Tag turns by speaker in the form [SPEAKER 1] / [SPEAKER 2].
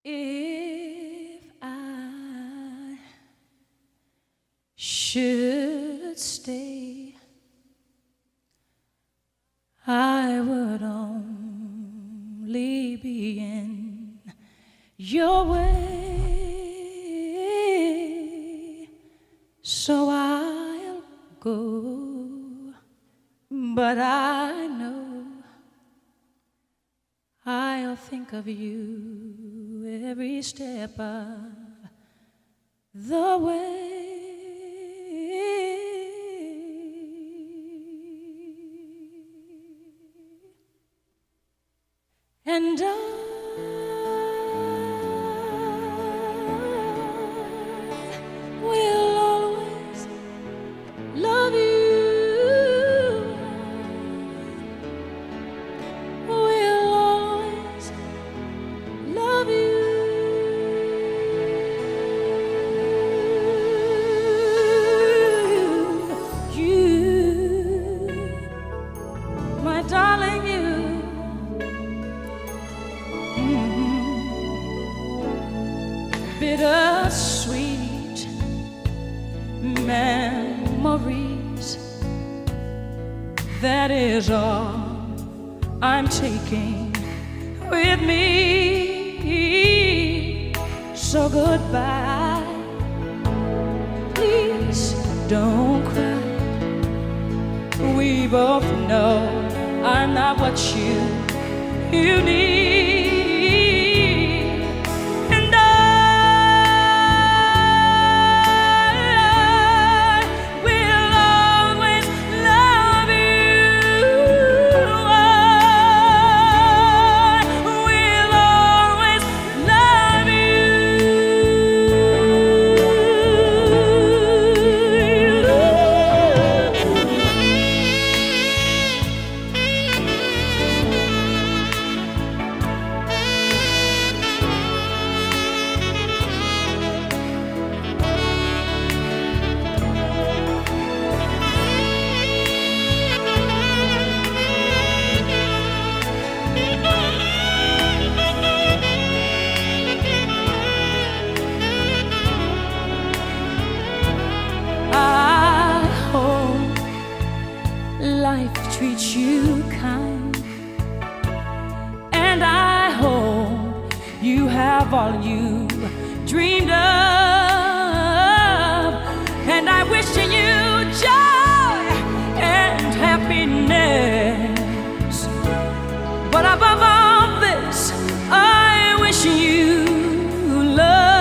[SPEAKER 1] If I should stay, I would only be in your way, so I'll go, but I know I'll think of you every step of the way. And I will always love you. Will always love you. You, my darling, you. Bittersweet memories, that is all I'm taking with me. So goodbye, please don't cry. We both know I'm not what you need. Life treats you kind, and I hope you have all you dreamed of, and I wish you joy and happiness, but above all this I wish you love.